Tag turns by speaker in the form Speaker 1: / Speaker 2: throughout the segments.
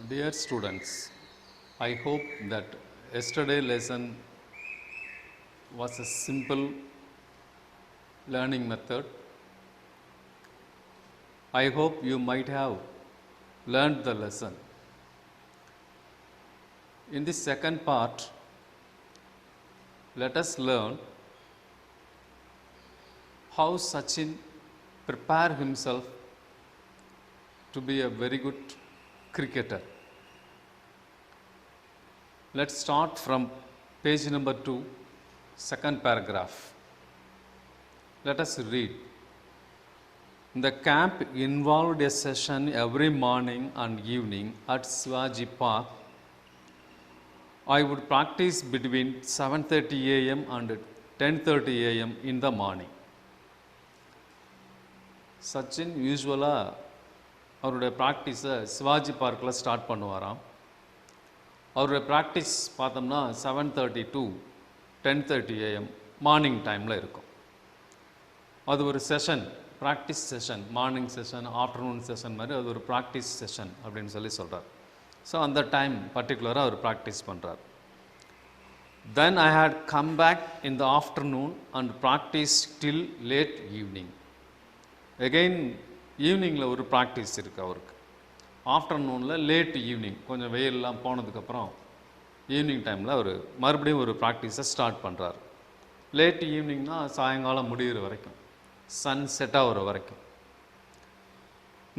Speaker 1: Dear students, I hope that yesterday lesson was a simple learning method. I hope you might have learned the lesson. In the second part, let us learn how Sachin prepared himself to be a very good cricketer. Let's start from page number 2, second paragraph. Let us read. The camp involved a session every morning and evening at Shivaji Park. I would practice between 7:30 a.m. and 10:30 a.m. in the morning. Sachin யூஸ்வலாக அவருடைய ப்ராக்டிஸை சிவாஜி பார்க்கில் start பண்ணுவாராம். அவருடைய practice பார்த்தோம்னா 7:30 to 10:30 a.m. Morning டைமில் இருக்கும். அது ஒரு session, practice session, morning session, afternoon session மாதிரி அது ஒரு ப்ராக்டிஸ் செஷன் அப்படின்னு சொல்கிறார். ஸோ அந்த டைம் பர்டிகுலராக அவர் ப்ராக்டிஸ் பண்ணுறார். Then I had come back in the afternoon and practise till late evening. Again ஈவினிங்கில் ஒரு ப்ராக்டிஸ் இருக்குது அவருக்கு. ஆஃப்டர்நூனில் லேட் ஈவினிங் கொஞ்சம் வெயிலெலாம் போனதுக்கப்புறம் ஈவினிங் டைமில் அவர் மறுபடியும் ஒரு ப்ராக்டிஸை ஸ்டார்ட் பண்ணுறார். லேட் ஈவினிங்னா சாயங்காலம் முடிகிற வரைக்கும், சன் செட் ஆகிற வரைக்கும்.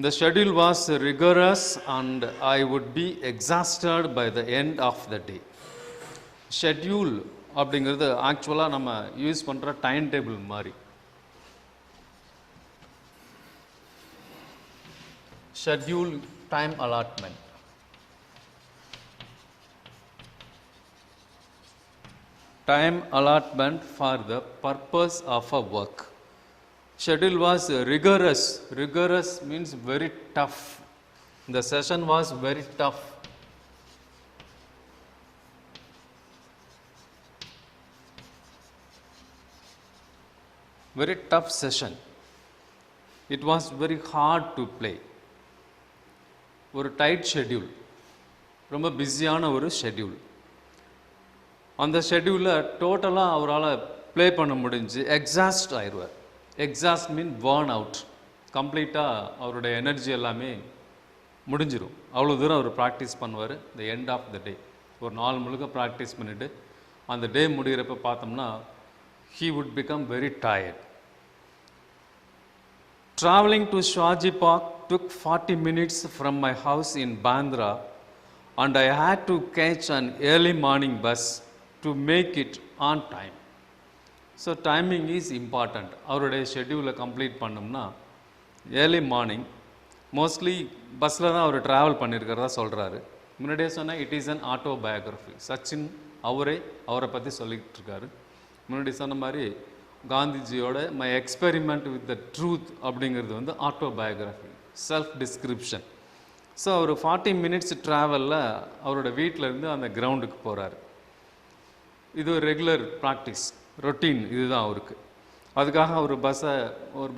Speaker 1: The schedule was rigorous and I would be exhausted by the end of the day. Schedule அப்படிங்கிறது ஆக்சுவலாக நம்ம யூஸ் பண்ணுற டைம் டேபிள் மாதிரி. Schedule, time allotment. Time allotment for the purpose of a work. Schedule was rigorous. Rigorous means very tough. The session was very tough. Very tough session. It was very hard to play. ஒரு tight schedule, ரொம்ப பிஸியான ஒரு schedule. அந்த ஷெட்யூலில் டோட்டலாக அவரால் play பண்ண முடிஞ்சு exhaust ஆயிடுவார். எக்ஸாஸ்ட் மீன் பர்ன் அவுட். கம்ப்ளீட்டாக அவருடைய எனர்ஜி எல்லாமே முடிஞ்சிடும். அவ்வளோ தூரம் அவர் ப்ராக்டிஸ் பண்ணுவார். த எண்ட் ஆஃப் த டே ஒரு நாள் முழுக்க ப்ராக்டிஸ் பண்ணிவிட்டு அந்த டே முடிகிறப்ப பார்த்தோம்னா he would become very tired. Traveling to Shivaji Park took 40 minutes from my house in Bandra and I had to catch an early morning bus to make it on time. So timing is important. அவருடைய ஷெட்யூலை complete பண்ணோம்னா early morning, mostly பஸ்ஸில் தான் அவர் travel பண்ணியிருக்கிறதா சொல்கிறாரு. முன்னாடியே சொன்னால் it is an autobiography. Sachin அவரை பற்றி சொல்லிக்கிட்டு இருக்காரு. முன்னாடி சொன்ன மாதிரி காந்திஜியோட my experiment with the truth அப்படிங்கிறது வந்து ஆட்டோபயோகிராஃபி, செல்ஃப் டிஸ்கிரிப்ஷன். ஸோ அவர் 40 மினிட்ஸ் ட்ராவலில் அவரோட வீட்டிலேருந்து அந்த கிரவுண்டுக்கு போகிறாரு. இது ஒரு ரெகுலர் ப்ராக்டிஸ், ரொட்டீன் இதுதான் அவருக்கு. அதுக்காக அவர்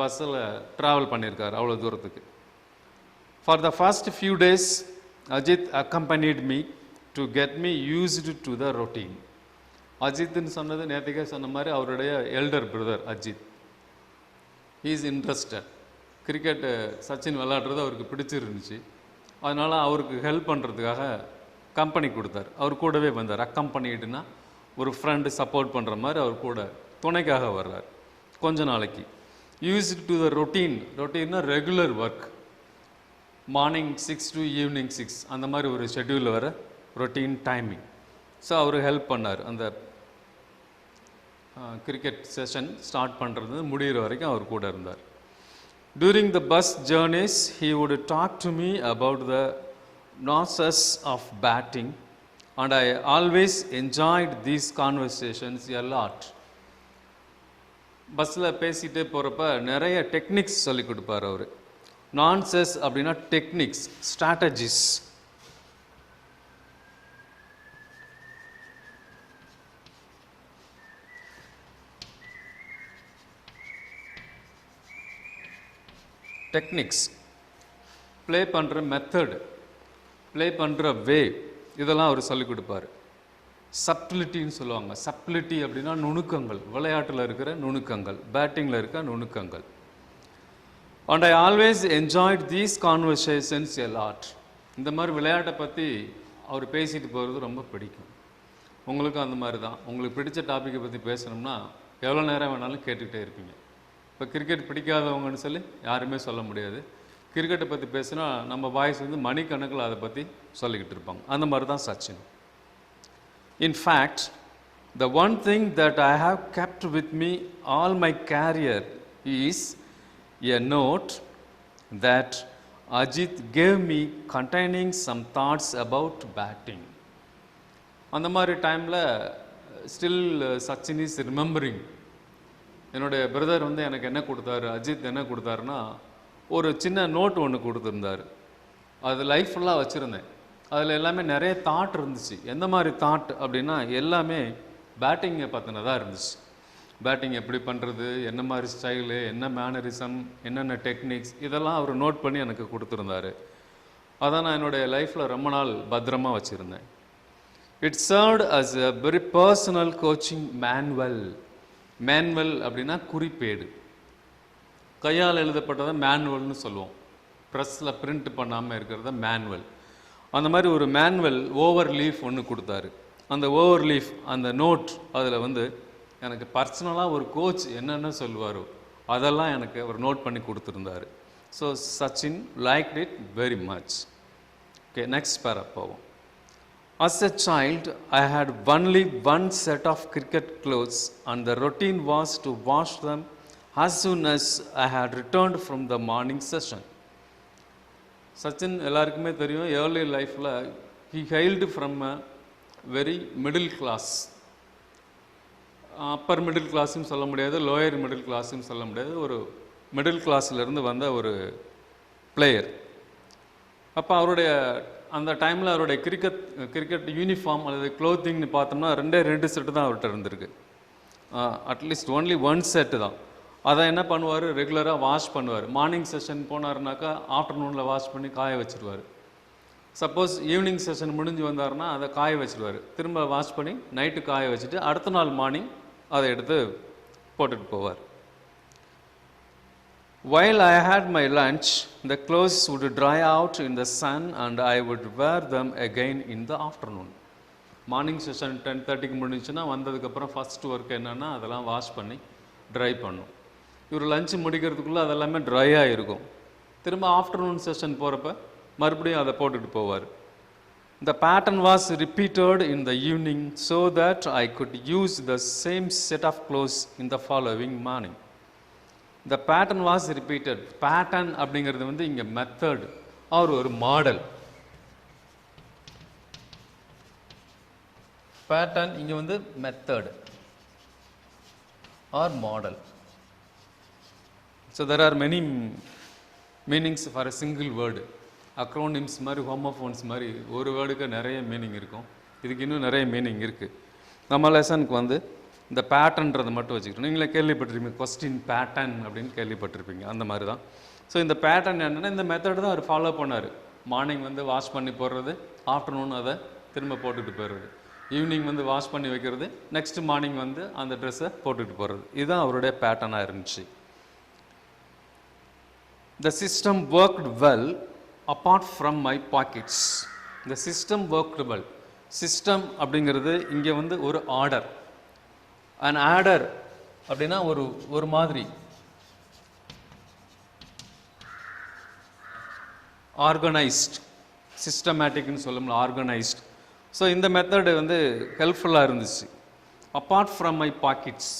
Speaker 1: பஸ்ஸில் ட்ராவல் பண்ணியிருக்காரு அவ்வளோ தூரத்துக்கு. For the first few days Ajit accompanied me to get me used to the routine. அஜித்னு சொன்னது நேற்றுக்கே சொன்ன மாதிரி அவருடைய elder brother Ajit. He is interested. Cricket Sachin விளையாடுறது அவருக்கு பிடிச்சிருந்துச்சு. அதனால் அவருக்கு ஹெல்ப் பண்ணுறதுக்காக கம்பெனி கொடுத்தார். அவர் கூடவே வந்தார். அக்கம்பனிடுனா ஒரு ஃப்ரெண்டு சப்போர்ட் பண்ணுற மாதிரி அவர் கூட துணைக்காக வர்றார் கொஞ்ச நாளைக்கு. Used to the routine. ரொட்டீன்னா regular work. Morning 6 to evening 6 அந்த மாதிரி ஒரு ஷெட்யூலில் வர ரொட்டீன் டைமிங். ஸோ அவர் ஹெல்ப் பண்ணார். அந்த கிரிக்கெட் செஷன் ஸ்டார்ட் பண்ணுறது முடிகிற வரைக்கும் அவர் கூட இருந்தார். During the bus journeys he would talk to me about the nuances of batting and I always enjoyed these conversations a lot. பஸ்ஸில் பேசிகிட்டே போகிறப்ப நிறைய டெக்னிக்ஸ் சொல்லி கொடுப்பார் அவர். நான்செஸ் அப்படின்னா டெக்னிக்ஸ், ஸ்ட்ராட்டஜிஸ். டெக்னிக்ஸ் ப்ளே பண்ணுற மெத்தடு, ப்ளே பண்ணுற வே, இதெல்லாம் அவர் சொல்லிக் கொடுப்பார். சப்டிலிட்டின்னு சொல்லுவாங்க. சப்டிலிட்டி அப்படின்னா நுணுக்கங்கள், விளையாட்டில் இருக்கிற நுணுக்கங்கள், பேட்டிங்கில் இருக்க நுணுக்கங்கள். And I always enjoyed these conversations a lot. இந்த மாதிரி விளையாட்டை பற்றி அவர் பேசிட்டு போகிறது ரொம்ப பிடிக்கும். உங்களுக்கும் அந்த மாதிரி தான். உங்களுக்கு பிடிச்ச டாப்பிக்கை பற்றி பேசணும்னா எவ்வளோ நேரம் வேணாலும் கேட்டுக்கிட்டே இருப்பீங்க. இப்போ கிரிக்கெட் பிடிக்காதவங்கன்னு சொல்லி யாருமே சொல்ல முடியாது. கிரிக்கெட்டை பற்றி பேசினா நம்ம வாய்ஸ் வந்து மணிக்கணக்கில் அதை பற்றி சொல்லிக்கிட்டு இருப்பாங்க. அந்த மாதிரி தான் Sachin. In fact, the one thing that I have kept with me all my career is a note that Ajit gave me containing some thoughts about batting. அந்த மாதிரி டைமில் ஸ்டில் சச்சின் இஸ் ரிமெம்பரிங். என்னுடைய பிரதர் வந்து எனக்கு என்ன கொடுத்தாரு, அஜித் என்ன கொடுத்தாருன்னா ஒரு சின்ன நோட் ஒன்று கொடுத்துருந்தார். அது லைஃப் ஃபுல்லாக வச்சுருந்தேன். அதில் எல்லாமே நிறைய தாட் இருந்துச்சு. எந்த மாதிரி தாட் அப்படின்னா எல்லாமே பேட்டிங்கை பற்றினதாக இருந்துச்சு. பேட்டிங் எப்படி பண்ணுறது, என்ன மாதிரி ஸ்டைலு, என்ன மேனரிசம், என்னென்ன டெக்னிக்ஸ், இதெல்லாம் அவர் நோட் பண்ணி எனக்கு கொடுத்துருந்தாரு. அதான் நான் என்னுடைய லைஃப்பில் ரொம்ப நாள் பத்திரமாக வச்சுருந்தேன். It served as a very personal coaching manual. Manual அப்படின்னா குறிப்பேடு, கையால் எழுதப்பட்டதை மேனுவல்னு சொல்லுவோம். ப்ரெஸ்ஸில் பிரிண்ட் பண்ணாமல் இருக்கிறத மேனுவல். அந்த மாதிரி ஒரு மேனுவல் ஓவர் லீஃப் ஒன்று கொடுத்தாரு. அந்த ஓவர் லீஃப், அந்த நோட், அதில் வந்து எனக்கு பர்சனலாக ஒரு கோச் என்னென்ன சொல்லுவாரோ அதெல்லாம் எனக்கு அவர் நோட் பண்ணி கொடுத்துருந்தாரு. So Sachin liked it very much. Okay, next para போவோம். As a child, I had only one set of cricket clothes and the routine was to wash them as soon as I had returned from the morning session. Sachin எல்லாருக்குமே தெரியும், early லைஃப்பில் he hailed from a very middle class. Upper middle கிளாஸும் சொல்ல முடியாது, lower middle கிளாஸும் சொல்ல முடியாது, ஒரு மிடில் கிளாஸ்லேருந்து வந்த ஒரு பிளேயர். அப்போ அவருடைய அந்த டைமில் அவருடைய கிரிக்கெட் யூனிஃபார்ம் அல்லது க்ளோத்திங்னு பார்த்தோம்னா ரெண்டு செட்டு தான் அவர்கிட்ட இருந்திருக்கு. அட்லீஸ்ட் ஒன்லி ஒன் செட்டு தான். அதை என்ன பண்ணுவார், ரெகுலராக வாஷ் பண்ணுவார். மார்னிங் செஷன் போனார்னாக்கா ஆஃப்டர்நூனில் வாஷ் பண்ணி காய வச்சுருவார். சப்போஸ் ஈவினிங் செஷன் முடிஞ்சு வந்தார்னா அதை காய வச்சுருவார். திரும்ப வாஷ் பண்ணி நைட்டு காய வச்சுட்டு அடுத்த நாள் மார்னிங் அதை எடுத்து போட்டுட்டு போவார். While I had my lunch, the clothes would dry out in the sun and I would wear them again in the afternoon. Morning session 10:30க்கு முடிஞ்சுன்னா வந்ததுக்கப்புறம் ஃபஸ்ட் ஒர்க் என்னென்னா அதெல்லாம் வாஷ் பண்ணி ட்ரை பண்ணும். இவர் லஞ்சு முடிக்கிறதுக்குள்ளே அதெல்லாமே ட்ரையாக இருக்கும். திரும்ப ஆஃப்டர்நூன் செஷன் போகிறப்ப மறுபடியும் அதை போட்டுட்டு போவார். The pattern was repeated in the evening so that I could use the same set of clothes in the following morning. The pattern was repeated. Pattern அப்படிங்கிறது வந்து இங்கே மெத்தட் ஆர் ஒரு மாடல். பேட்டர்ன் இங்கே வந்து method R model. So there are many meanings for a single word. Acronyms மாதிரி, homophones மாதிரி ஒரு வேர்டுக்கு நிறைய மீனிங் இருக்கும். இதுக்கு இன்னும் நிறைய மீனிங் இருக்குது. நம்ம லெசனுக்கு வந்து இந்த பேட்டர்ன்றதை மட்டும் வச்சுக்கிட்டோம். நீங்களே கேள்விப்பட்டிருப்பீங்க, கொஸ்டின் பேட்டர்ன் அப்படின்னு கேள்விப்பட்டிருப்பீங்க. அந்த மாதிரி தான். ஸோ இந்த பேட்டர்ன் என்னென்னா இந்த மெத்தட் தான் அவர் ஃபாலோ பண்ணார். மார்னிங் வந்து வாஷ் பண்ணி போடுறது, ஆஃப்டர்நூன் அதை திரும்ப போட்டுட்டு போயிடுறது, ஈவினிங் வந்து வாஷ் பண்ணி வைக்கிறது, நெக்ஸ்ட் மார்னிங் வந்து அந்த ட்ரெஸ்ஸை போட்டுட்டு போகிறது. இதுதான் அவருடைய பேட்டர்னாக இருந்துச்சு. The system worked well apart from my pockets. The system worked well. System அப்படிங்கிறது இங்கே வந்து ஒரு ஆர்டர். அண்ட் ஆர்டர் அப்படின்னா ஒரு மாதிரி ஆர்கனைஸ்ட், சிஸ்டமேட்டிக்னு சொல்லும்ல, ஆர்கனைஸ்ட். ஸோ இந்த மெத்தடு வந்து ஹெல்ப்ஃபுல்லாக இருந்துச்சு. அப்பார்ட் ஃப்ரம் மை பாக்கெட்ஸ்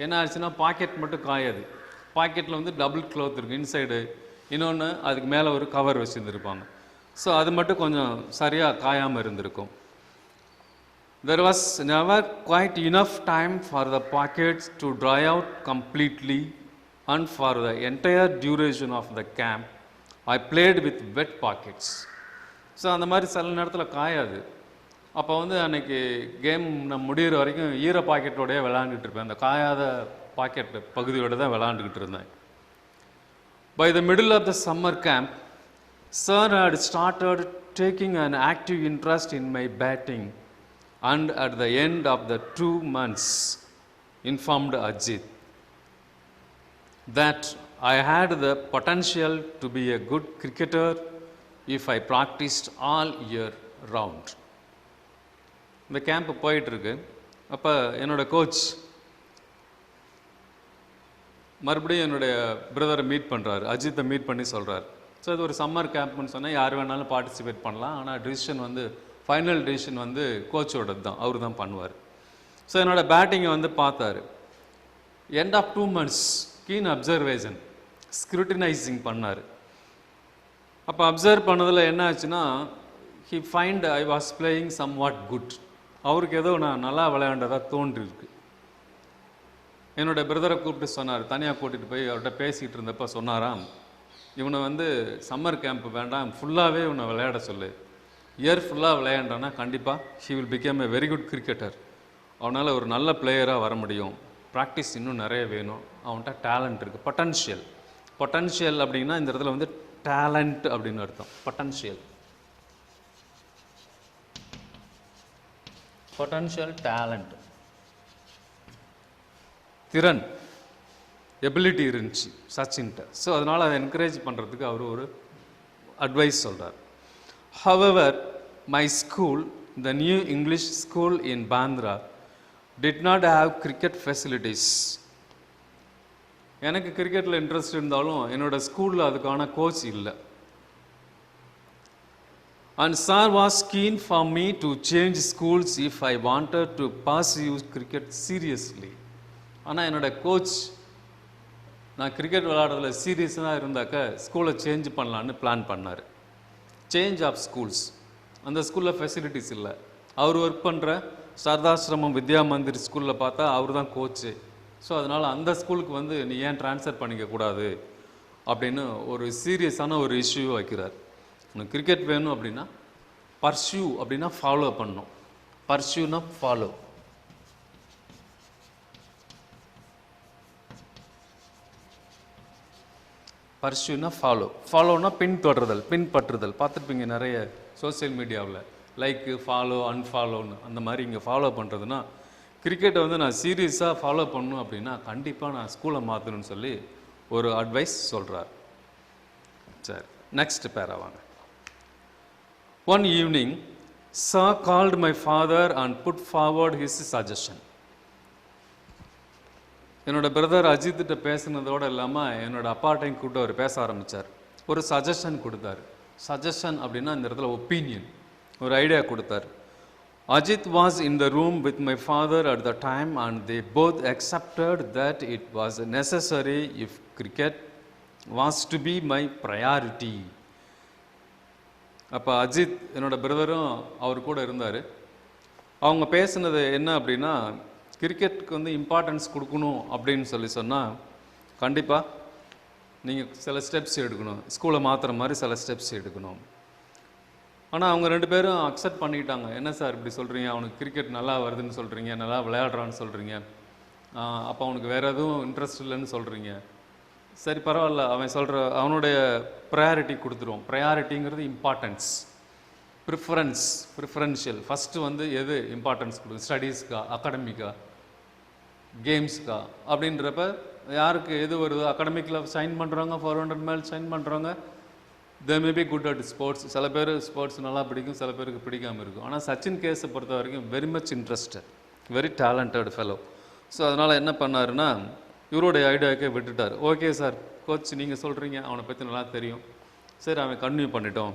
Speaker 1: என்ன ஆச்சுன்னா, பாக்கெட் மட்டும் காயாது. பாக்கெட்டில் வந்து டபுள் க்ளோத் இருக்குது இன்சைடு, இன்னொன்று அதுக்கு மேலே ஒரு கவர் வச்சுருந்துருப்பாங்க. ஸோ அது மட்டும் கொஞ்சம் சரியாக காயாமல் இருந்திருக்கும். There was never quite enough time for the pockets to dry out completely, and for the entire duration of the camp, I played with wet pockets. So அந்த மாதிரி சில நேரத்தில் காயாது. அப்போ வந்து அன்றைக்கி கேம் நான் முடிகிற வரைக்கும் ஈர பாக்கெட்டோடையே விளாண்டுட்டு இருப்பேன். அந்த காயாத பாக்கெட் பகுதியோடு தான் விளாண்டுக்கிட்டு இருந்தேன். By the middle of the summer camp, Sir had started taking an active interest in my batting, and at the end of the 2 months informed Ajit that I had the potential to be a good cricketer if I practiced all year round. இந்த camp போயிட்டுருக்கு. அப்போ என்னோடய coach மறுபடியும் என்னுடைய பிரதரை meet பண்ணுறாரு, அஜித்தை meet பண்ணி சொல்கிறார். ஸோ இது ஒரு சம்மர் கேம்ப்னு சொன்னால் யார் வேணாலும் பார்ட்டிசிபேட் பண்ணலாம். ஆனால் டிசிஷன் வந்து ஃபைனல் டிசிஷன் வந்து கோச்சோடது தான், அவர் தான் பண்ணுவார். ஸோ என்னோடய பேட்டிங்கை வந்து பார்த்தாரு. End of 2 months keen observation, scrutinising பண்ணார். அப்போ அப்சர்வ் பண்ணதில் என்ன ஆச்சுன்னா, he find I was playing somewhat good. அவருக்கு ஏதோ நான் நல்லா விளையாண்டதாக தோன்றிருக்கு. என்னோடய பிரதரை கூப்பிட்டு சொன்னார், தனியாக கூட்டிகிட்டு போய் அவர்கிட்ட பேசிகிட்டு இருந்தப்போ சொன்னாராம், இவனை வந்து சம்மர் கேம்ப் வேண்டாம், ஃபுல்லாகவே இவனை விளையாட சொல்லு. இயர் ஃபுல்லாக விளையாண்டானா கண்டிப்பாக he will become a very good cricketer. அவனால் ஒரு நல்ல பிளேயராக வர முடியும். ப்ராக்டிஸ் இன்னும் நிறைய வேணும். அவன்கிட்ட டேலண்ட் இருக்குது, பொட்டன்ஷியல். பொட்டன்ஷியல் அப்படின்னா இந்த இடத்துல வந்து டேலண்ட் அப்படின்னு அர்த்தம். பொட்டன்ஷியல், பொட்டன்ஷியல், டேலண்ட், திறன், எபிலிட்டி இருந்துச்சு சச்சின்கிட்ட. ஸோ அதனால் அதை என்கரேஜ் பண்ணுறதுக்கு அவர் ஒரு அட்வைஸ் சொல்கிறார். However, my school, the New English School in Bandra, did not have cricket facilities. எனக்கு கிரிக்கெட்டில் இன்ட்ரெஸ்ட் இருந்தாலும் என்னோடய ஸ்கூலில் அதுக்கான கோச் இல்லை. And sir was keen for me to change schools if I wanted to pursue cricket seriously. ஆனால் என்னோட coach நான் கிரிக்கெட் விளையாடுறதுல சீரியஸாக இருந்தாக்க ஸ்கூலை சேஞ்ச் பண்ணலான்னு பிளான் பண்ணார். சேஞ்ச் ஆஃப் ஸ்கூல்ஸ், அந்த ஸ்கூலில் ஃபெசிலிட்டிஸ் இல்லை. அவர் ஒர்க் பண்ணுற சர்தாசிரமம் வித்யா மந்திர் ஸ்கூலில் பார்த்தா அவர் தான் கோச்சு. ஸோ அதனால் அந்த ஸ்கூலுக்கு வந்து நீ ஏன் ட்ரான்ஸ்ஃபர் பண்ணிக்கக்கூடாது அப்படின்னு ஒரு சீரியஸான ஒரு இஷ்யூ வைக்கிறார். உனக்கு கிரிக்கெட் வேணும் அப்படின்னா பர்சியூ அப்படின்னா ஃபாலோ பண்ணணும். பர்சியூனா ஃபாலோ. பர்சியூனா ஃபாலோ. ஃபாலோனா பின்தொடர்தல், பின்பற்றுதல். பார்த்துருப்பீங்க நிறைய சோசியல் மீடியாவில், லைக்கு, ஃபாலோ, அன்ஃபாலோன்னு. அந்த மாதிரி இங்கே ஃபாலோ பண்ணுறதுனா கிரிக்கெட்டை வந்து நான் சீரியஸாக ஃபாலோ பண்ணணும் அப்படின்னா கண்டிப்பாக நான் ஸ்கூலை மாற்றணும்னு சொல்லி ஒரு அட்வைஸ் சொல்கிறார். சரி, நெக்ஸ்ட் பேரா வாங்க. One evening, Sir called my father and put forward his suggestion. என்னோட பிரதர் அஜித்திட்ட பேசினதோடு இல்லாமல் என்னோட அப்பாட்டையும் கூப்பிட்டு அவர் பேச ஆரம்பித்தார். ஒரு சஜஷன் கொடுத்தார். சஜஷன் அப்படின்னா இந்த இடத்துல ஒப்பீனியன், ஒரு ஐடியா கொடுத்தார். Ajith was in the room with my father at the time and they both accepted that it was necessary if cricket was to be my priority. அப்போ அஜித் என்னோடய பிரதரும் அவர் கூட இருந்தார். அவங்க பேசுனது என்ன அப்படின்னா, கிரிக்கெட்டுக்கு வந்து இம்பார்ட்டன்ஸ் கொடுக்கணும் அப்படின்னு சொல்லி சொன்னால் கண்டிப்பாக நீங்கள் சில ஸ்டெப்ஸ் எடுக்கணும், ஸ்கூலை மாற்றுற மாதிரி சில ஸ்டெப்ஸ் எடுக்கணும். ஆனால் அவங்க 2 பேரும் அக்செப்ட் பண்ணிக்கிட்டாங்க. என்ன சார் இப்படி சொல்கிறீங்க, அவனுக்கு கிரிக்கெட் நல்லா வருதுன்னு சொல்கிறீங்க, நல்லா விளையாடுறான்னு சொல்கிறீங்க, அப்போ அவனுக்கு வேறு எதுவும் இன்ட்ரெஸ்ட் இல்லைன்னு சொல்கிறீங்க. சரி பரவாயில்ல, அவன் சொல்கிற அவனுடைய ப்ரையாரிட்டி கொடுத்துருவோம். ப்ரையாரிட்டிங்கிறது இம்பார்ட்டன்ஸ், ப்ரிஃபரன்ஷியல். ஃபஸ்ட்டு வந்து எது இம்பார்ட்டன்ஸ் கொடுக்கும், ஸ்டடீஸ்க்கா, அகாடமிக்கா, கேம்ஸ்க்கா அப்படின்றப்ப யாருக்கு எது வருதோ, அகாடமிக்கில் சைன் பண்ணுறவங்க 400 மேல் சைன் பண்ணுறவங்க they may be good at sports. சில பேர் ஸ்போர்ட்ஸ் நல்லா பிடிக்கும், சில பேருக்கு பிடிக்காமல் இருக்கும். ஆனால் சச்சின் கேஸை பொறுத்த வரைக்கும் very much interested, very talented fellow. So அதனால் என்ன பண்ணாருன்னா இவருடைய ஐடியாவுக்கே விட்டுட்டார். ஓகே சார், கோச் நீங்கள் சொல்கிறீங்க, அவனை பற்றி நல்லா தெரியும், சரி அவன் கன்டினியூ பண்ணிட்டோம்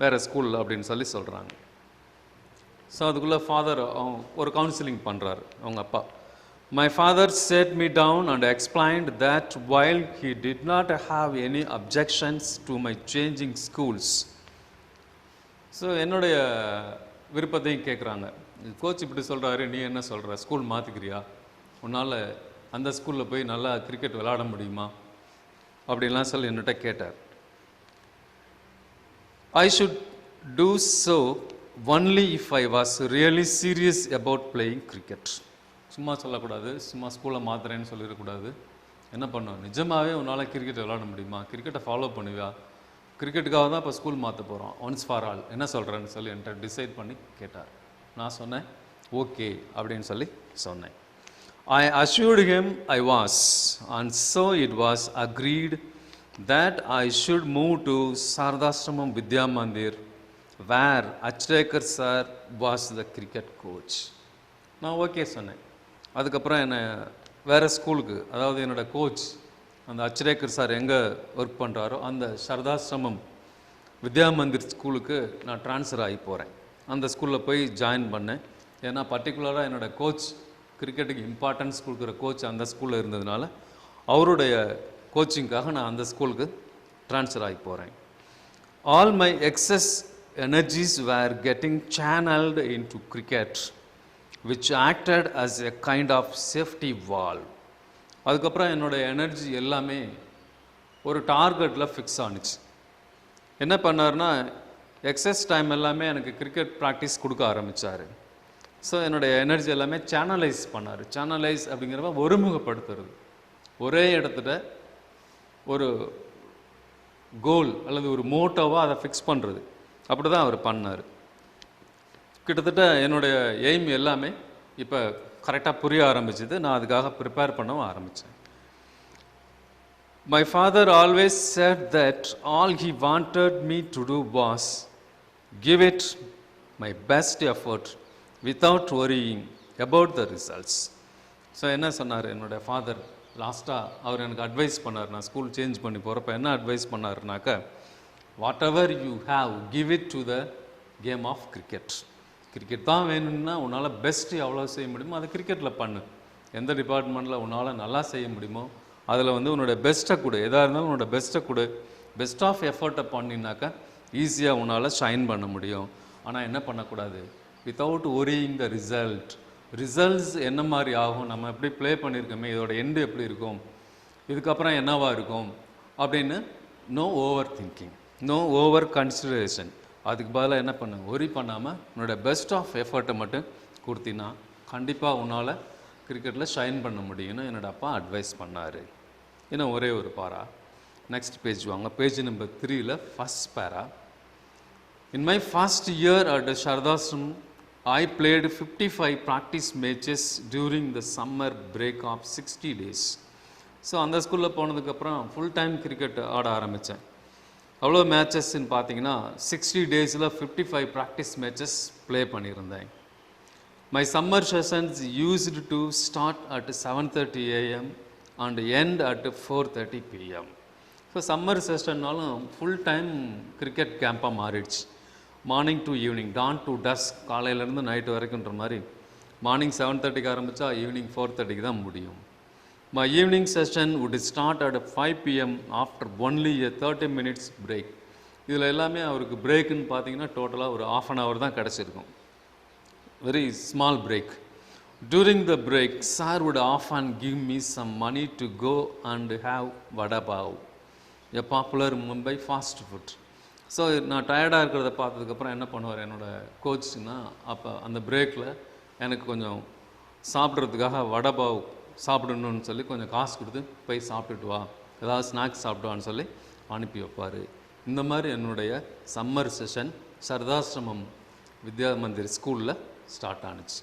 Speaker 1: வேறு ஸ்கூல் அப்படின்னு சொல்லி சொல்கிறாங்க. ஸோ அதுக்குள்ளே ஃபாதர் ஒரு கவுன்சிலிங் பண்ணுறாரு அவங்க அப்பா. My father sat me down and explained that while he did not have any objections to my changing schools. So என்னுடைய விருப்பத்தையும் கேட்குறாங்க. கோச் இப்படி சொல்கிறாரு, நீ என்ன சொல்கிற, ஸ்கூல் மாற்றிக்கிறியா, உன்னால் அந்த ஸ்கூலில் போய் நல்லா கிரிக்கெட் விளையாட முடியுமா அப்படின்லாம் சொல்லி என்னகிட்ட கேட்டார். I should do so only if I was really serious about playing cricket. சும்மா சொல்லக்கூடாது, சும்மா ஸ்கூலை மாத்துறேன்னு சொல்லிடக்கூடாது. என்ன பண்ணும், நிஜமாகவே உன்னால் கிரிக்கெட் விளையாட முடியுமா, கிரிக்கெட்டை ஃபாலோ பண்ணுவியா, கிரிக்கெட்டுக்காக தான் இப்போ ஸ்கூல் மாற்ற போகிறோம், ஒன்ஸ் ஃபார் ஆல், என்ன சொல்கிறேன்னு சொல்லி என்கிட்ட டிசைட் பண்ணி கேட்டார். நான் சொன்னேன் ஓகே அப்படின்னு சொல்லி சொன்னேன். I assured him I was, and so it was agreed that I should move to Sardashramam Vidya Mandir, where Achrekar sir was the cricket coach. நான் ஓகே சொன்னேன். அதுக்கப்புறம் என்னை வேறு ஸ்கூலுக்கு, அதாவது என்னோடய கோச் அந்த அச்ரேக்கர் சார் எங்கே ஒர்க் பண்ணுறாரோ அந்த சரதாசிரமம் வித்யா மந்திர் ஸ்கூலுக்கு நான் ட்ரான்ஸ்ஃபர் ஆகி போகிறேன். அந்த ஸ்கூலில் போய் ஜாயின் பண்ணேன். ஏன்னா பர்டிகுலராக என்னோடய கோச், கிரிக்கெட்டுக்கு இம்பார்ட்டன்ஸ் கொடுக்குற கோச் அந்த ஸ்கூலில் இருந்ததுனால அவருடைய கோச்சிங்காக நான் அந்த ஸ்கூலுக்கு ட்ரான்ஸ்ஃபர் ஆகி போகிறேன். All my excess energies were getting channeled into cricket, which acted as a kind of safety valve. அதுக்கப்புறம் என்னோடய எனர்ஜி எல்லாமே ஒரு டார்கெட்டில் ஃபிக்ஸ் ஆணுச்சு. என்ன பண்ணார்னா எக்ஸஸ் டைம் எல்லாமே எனக்கு கிரிக்கெட் ப்ராக்டிஸ் கொடுக்க ஆரம்பித்தார். ஸோ என்னுடைய எனர்ஜி எல்லாமே சேனலைஸ் பண்ணார். சேனலைஸ் அப்படிங்கிறப்ப ஒருமுகப்படுத்துறது, ஒரே இடத்துல ஒரு கோல் அல்லது ஒரு மோட்டோவாக அதை ஃபிக்ஸ் பண்ணுறது, அப்படி தான் அவர் பண்ணார். கிட்டத்தட்ட என்னுடைய எய்ம் எல்லாமே இப்போ கரெக்டாக புரிய ஆரம்பிச்சது. நான் அதுக்காக ப்ரிப்பேர் பண்ணவும் ஆரம்பித்தேன். My father always said that all he wanted me to do was give it my best effort without worrying about the results. So என்ன சொன்னார் என்னோடய ஃபாதர் லாஸ்ட்டாக, அவர் எனக்கு அட்வைஸ் பண்ணார். நான் ஸ்கூல் சேஞ்ச் பண்ணி போகிறப்ப என்ன அட்வைஸ் பண்ணாருனாக்கா, whatever you have give it to the game of cricket. Cricket தான் வேணும்னா உன்னால் பெஸ்ட்டு எவ்வளோ செய்ய முடியுமோ அதை கிரிக்கெட்டில் பண்ணு. எந்த டிபார்ட்மெண்ட்டில் உன்னால் நல்லா செய்ய முடியுமோ அதில் உன்னோட பெஸ்ட்டை கொடு. எதாக இருந்தாலும் உன்னோட பெஸ்ட்டை கொடு. பெஸ்ட் ஆஃப் எஃபர்ட்டை பண்ணினாக்கா ஈஸியாக உன்னால் ஷைன் பண்ண முடியும். ஆனால் என்ன பண்ணக்கூடாது, வித்தவுட் ஒரியிங் த ரிசல்ட்ஸ் என்ன மாதிரி ஆகும், நம்ம எப்படி ப்ளே பண்ணியிருக்கோமே, இதோட எண்டு எப்படி இருக்கும், இதுக்கப்புறம் என்னவாக இருக்கும் அப்படின்னு no over thinking, no over consideration. அதுக்கு பதிலாக என்ன பண்ணு, ஒரி பண்ணாமல் உன்னோட பெஸ்ட் ஆஃப் எஃபர்ட்டை மட்டும் கொடுத்தினா கண்டிப்பாக உன்னால் கிரிக்கெட்டில் ஷைன் பண்ண முடியும்னு என்னோடய அப்பா அட்வைஸ் பண்ணார். இன்னும் ஒரே ஒரு பாரா, நெக்ஸ்ட் பேஜ் வாங்க, பேஜ் நம்பர் 3ல் ஃபஸ்ட் பேரா. In my first year at Sharadashram, I played 55 practice matches during the summer break of 60 days. So அந்த ஸ்கூலில் போனதுக்கப்புறம் ஃபுல் டைம் கிரிக்கெட் ஆட ஆரம்பித்தேன். அவ்வளோ மேட்சஸ்ன்னு பார்த்தீங்கன்னா 60 டேஸில் 55 ப்ராக்டிஸ் மேட்சஸ் ப்ளே பண்ணியிருந்தேன். My summer sessions used to start at 7:30 AM and end at 4:30 PM. So summer செஷன்னாலும் ஃபுல் டைம் கிரிக்கெட் கேம்பாக மாறிடுச்சு. Morning to evening, dawn to dusk, காலையிலேருந்து நைட்டு வரைக்குன்ற மாதிரி மார்னிங் 7:30க்கு ஆரம்பித்தா ஈவினிங் 4:30க்கு தான் முடியும். My evening session would start at 5 PM after only a 30 minutes break. இதில் எல்லாமே அவருக்கு பிரேக்குன்னு பார்த்தீங்கன்னா டோட்டலாக ஒரு ½ an hour தான் கிடச்சிருக்கும். Very small break. During the break, sir would often give me some money to go and have vada pav, a popular Mumbai fast food. So நான் டயர்டாக இருக்கிறத பார்த்ததுக்கப்புறம் என்ன பண்ணுவார் என்னோடய கோச்சுன்னா, அப்போ அந்த பிரேக்கில் எனக்கு கொஞ்சம் சாப்பிட்றதுக்காக வடை பாவ் சாப்பிடணும்னு சொல்லி கொஞ்சம் காசு கொடுத்து போய் சாப்பிட்டுட்டு வா, ஏதாவது ஸ்நாக்ஸ் சாப்பிடுவான்னு சொல்லி அனுப்பி வைப்பார். இந்த மாதிரி என்னுடைய சம்மர் செஷன் சரதாசிரமம் வித்யா மந்திர் ஸ்கூலில் ஸ்டார்ட் ஆணுச்சு.